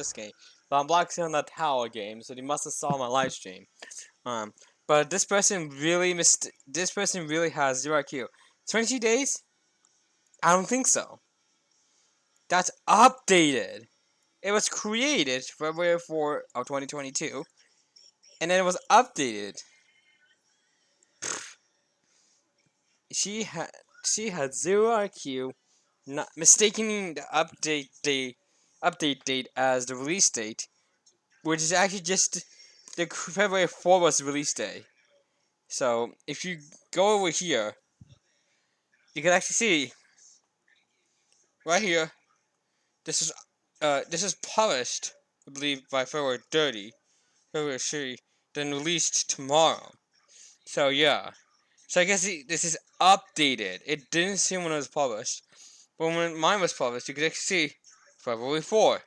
this game. But I'm blacklisted on that tower game, so they must have saw my live stream. But this person really this person really has 0 IQ. 22 days? I don't think so. That's updated. It was created February 4 of 2022, and then it was updated. She had 0 IQ, not mistaking the update date as the release date, which is actually just the February 4 was the release day. So if you go over here, you can actually see right here. This is published, I believe, by February 30, February 3, then released tomorrow. So yeah. So I guess this is updated. It didn't see when it was published. But when mine was published, you could actually see February 4.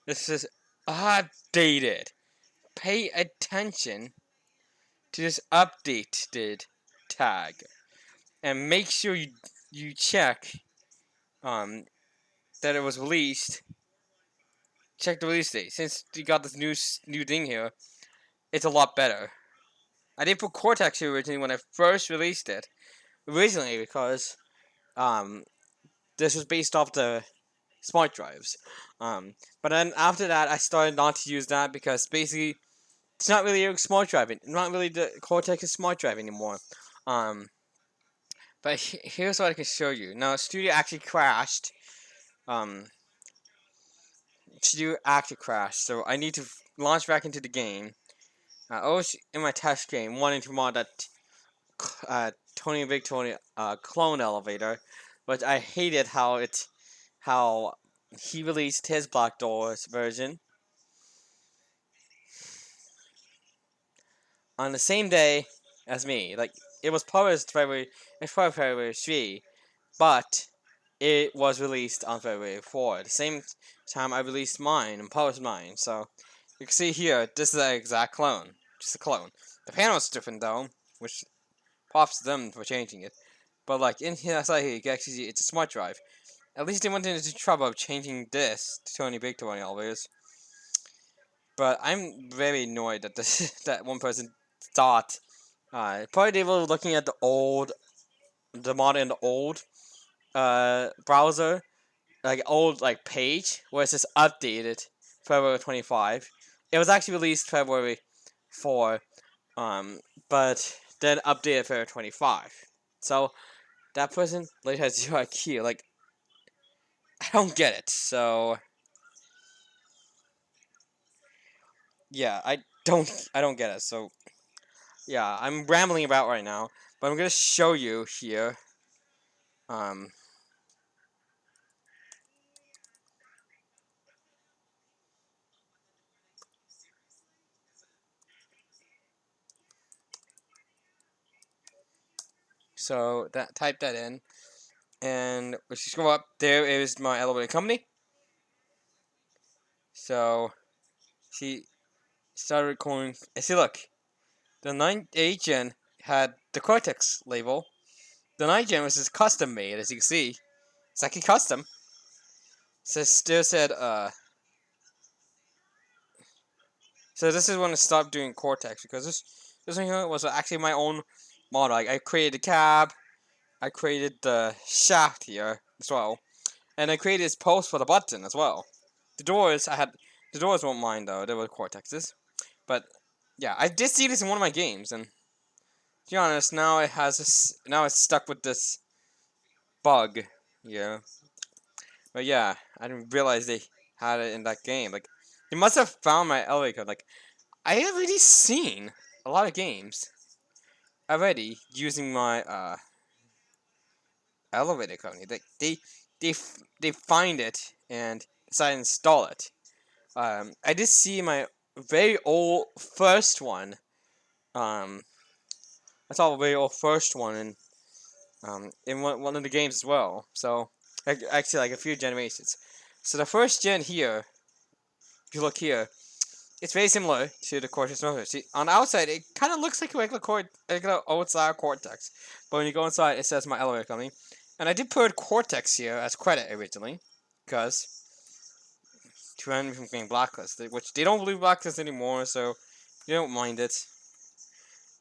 This is updated. Pay attention to this updated tag. And make sure you check that it was released. Check the release date. Since you got this new thing here, it's a lot better. I did put Cortex here originally when I first released it. Originally because this was based off the smart drives. But then after that, I started not to use that because basically it's not really a smart drive. Not really the Cortex smart drive anymore. But here's what I can show you. Now, Studio actually crashed. Studio actually crashed, so I need to launch back into the game. I was in my test game wanting to mod that Tony Big Tony clone elevator, but I hated how he released his Black Doors version on the same day as me. Like, it was published February 3, but it was released on February 4. The same time I released mine and published mine. So you can see here, this is the exact clone. Just a clone. The panel's different though, which props to them for changing it. But like in here, outside here, you can actually see it's a smart drive. At least they went into trouble of changing this to Tony Big Tony elevators. But I'm very annoyed that that one person thought. Probably they were looking at the mod in the old browser, like old page where it says updated February 25. It was actually released February 4, but then updated February 25. So that person later has 0 IQ. Like, I don't get it. So yeah, I don't get it. So yeah, I'm rambling about right now, but I'm gonna show you here. So that type that in, and if you scroll up, there is my elevator company. So she started recording. And see, look, the 8th gen had the Cortex label. The 9th gen was just custom made, as you can see. It's actually custom. So still said So this is when I stopped doing Cortex because this one here was actually my own model. Like, I created the cab, I created the shaft here as well, and I created this post for the button as well. The doors the doors weren't mine though; they were Cortexes. But yeah, I did see this in one of my games, and to be honest, now now it's stuck with this bug. Yeah, but yeah, I didn't realize they had it in that game. Like, they must have found my elevator code. Like, I have already seen a lot of games already using my elevator company. They find it and decide to install it. I did see my very old first one. I saw a very old first one in one of the games as well. So actually, like a few generations. So the first gen here, if you look here, it's very similar to the Cortex motor. See, on the outside, it kind of looks like a regular old style Cortex. But when you go inside, it says my elevator company. And I did put Cortex here as credit originally, because to prevent me from getting blacklisted, which they don't believe blacklisted anymore, so you don't mind it.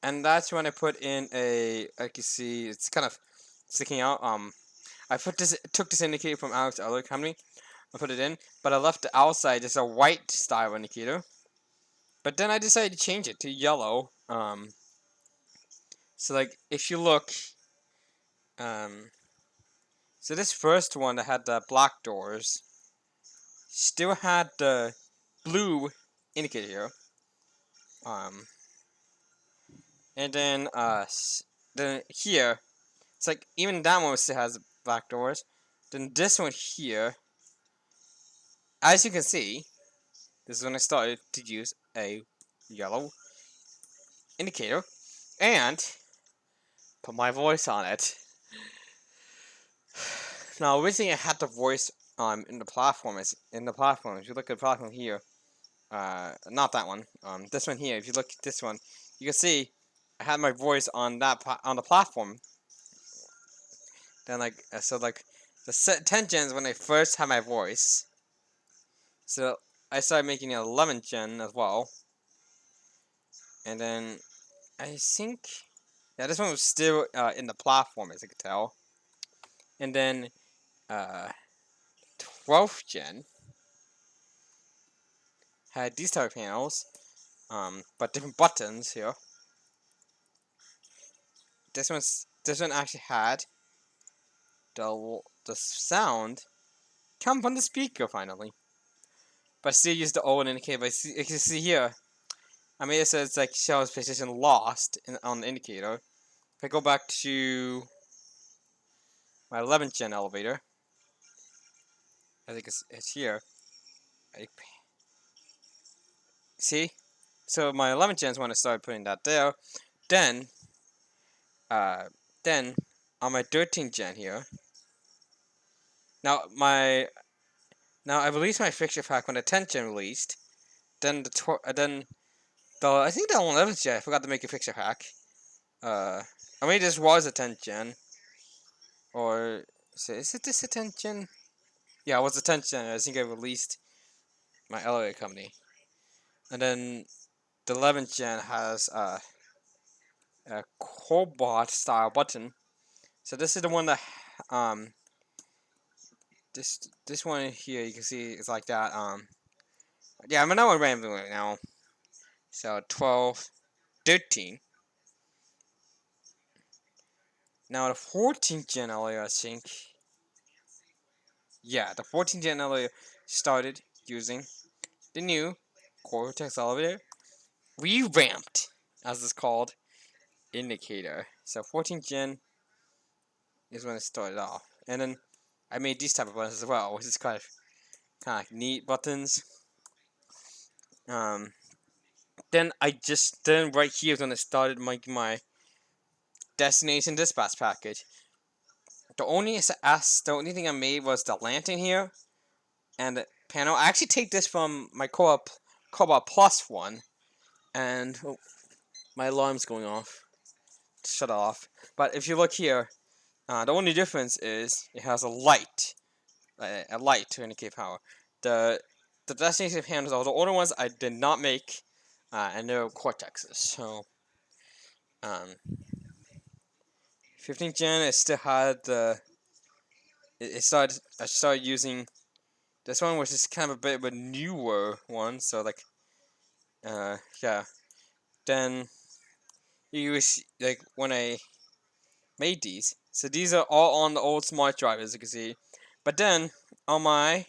And that's when I put in a, like you see, it's kind of sticking out. I took this indicator from Alex's other company. I put it in, but I left the outside just a white style indicator. But then I decided to change it to yellow. So like if you look, so this first one that had the black doors still had the blue indicator here. And then here, it's like even that one still has black doors. Then this one here, as you can see, this is when I started to use a yellow indicator and put my voice on it. Now, originally I had the voice in the platform. If you look at the platform here, not that one. This one here. If you look at this one, you can see I had my voice on on the platform. Then so the 10 gens when I first had my voice. So I started making an 11 gen as well. And then I think, yeah, this one was still in the platform, as you can tell. And then 12th gen had these type of panels, but different buttons here. This one actually had the sound come from the speaker finally. But I still use the old indicator. But you can see here, I mean it says like shows position lost on the indicator. If I go back to my 11th gen elevator, I think it's here. See? So my 11th gen is when I started putting that there. Then, then on my 13th gen here. Now I released my fixture pack when the 10th gen released. Then I think the 11th gen I forgot to make a fixture pack. I mean this was a 10th gen, or is it this a 10th gen? Yeah, it was a 10th gen. I think I released my elevator company, and then the 11th gen has a cobalt style button. So this is the one that this one here you can see is like that. Yeah, I'm not rambling right now. So 12, 13. Now the 14th gen elevator, I think. Yeah, the 14th gen elevator started using the new Cortex elevator, revamped, as it's called, indicator. So 14th gen is when it started off, and then I made these type of buttons as well, which is kind of like neat buttons. Then right here is when I started making my destination dispatch package. The only thing I made was the lantern here and the panel. I actually take this from my Cobalt Plus one, and my alarm's going off. Shut off. But if you look here, the only difference is it has a light to indicate power. The destination panels are the only ones I did not make, and they're Cortexes. So, 15th gen, it still had the. I started using this one, which is kind of a bit of a newer one. So yeah. Then you use like when I made these. So these are all on the old smart drive, as you can see. But then on my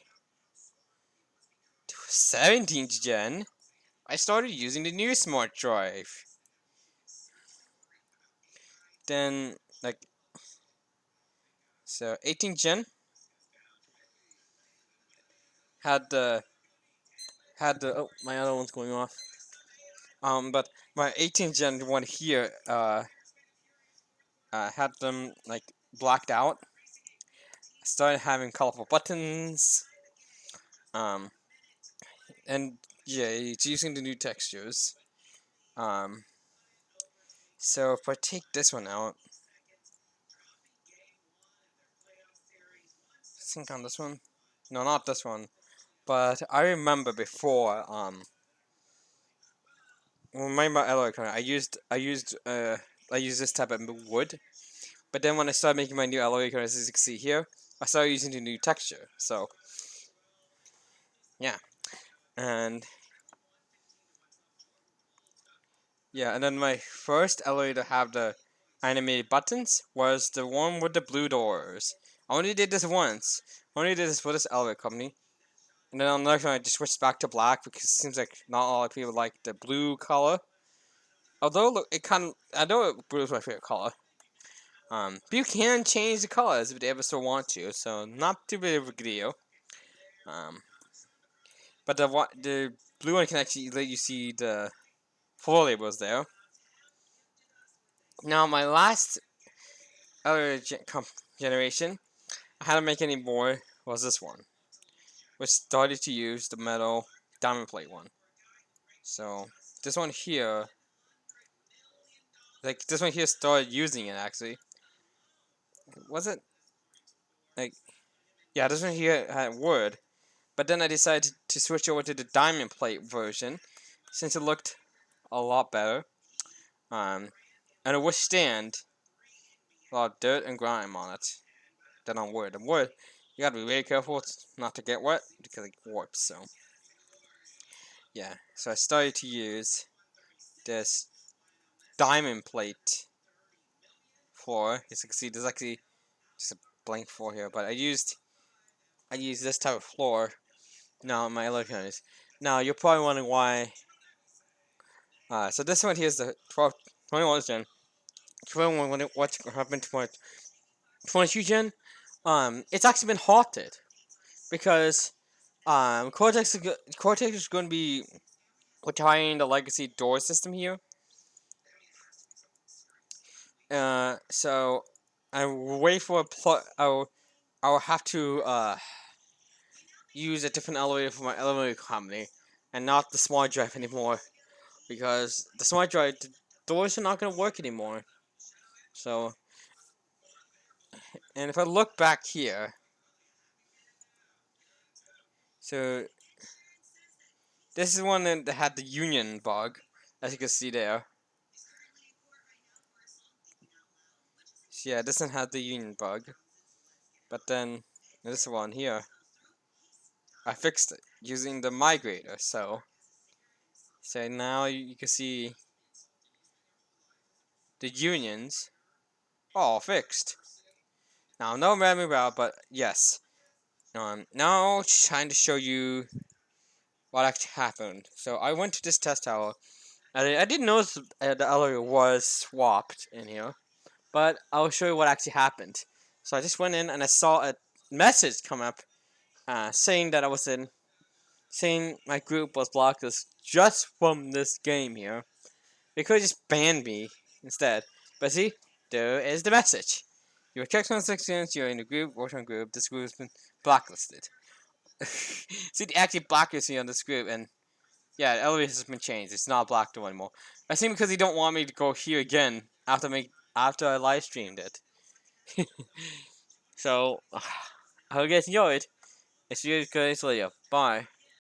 17th gen, I started using the new smart drive. Then so 18th gen had the oh, my other one's going off. But my 18th gen one here had them like blacked out. I started having colorful buttons. And yeah, it's using the new textures. So if I take this one out, think on this one. No, not this one. But I remember before when my elevator, I used this type of wood. But then when I started making my new elevator, as you can see here, I started using the new texture. So yeah, and yeah, and then my first elevator to have the animated buttons was the one with the blue doors. I only did this once. I only did this for this elevator company. And then on the next one, I just switched back to black because it seems like not a lot of people like the blue color. Although look, I know blue is my favorite color. But you can change the colors if you ever so want to, so not too big of a deal. Um, but the blue one can actually let you see the floor labels there. Now my last other generation, I hadn't make any more, was this one, which started to use the metal diamond plate one. So this one here, like this one here started using it actually. Was it like yeah, this one here had wood, but then I decided to switch over to the diamond plate version since it looked a lot better. And it would stand a lot of dirt and grime on it than on wood. And wood, you gotta be very careful not to get wet because it warps. So yeah, so I started to use this diamond plate floor. As you can see, there's actually just a blank floor here, but I used this type of floor now in my electronics. Now you're probably wondering why. So this one here is the 21 gen. 21 what's happened to my 22 gen? It's actually been halted because Cortex is going to be retiring the legacy door system here. So I will wait for a I'll have to use a different elevator for my elevator company, and not the smart drive anymore, because the smart drive the doors are not going to work anymore. So, and if I look back here, so this is one that had the union bug, as you can see there. So yeah, this one had the union bug, but then this one here, I fixed it using the migrator. So now you can see the unions all fixed. Now no memory route, but yes. Now trying to show you what actually happened. So I went to this test tower. I didn't notice the elevator was swapped in here, but I'll show you what actually happened. So I just went in and I saw a message come up saying that saying my group was blocked just from this game here. They could have just banned me instead. But see, there is the message. You were checked on 6 you're in the group, working group, this group has been blacklisted. See, they actually blacklisted me on this group, and yeah, the elevator has been changed. It's not blocked anymore. I think because they don't want me to go here again after I live streamed it. So, I hope you guys enjoyed. See you guys later. Bye.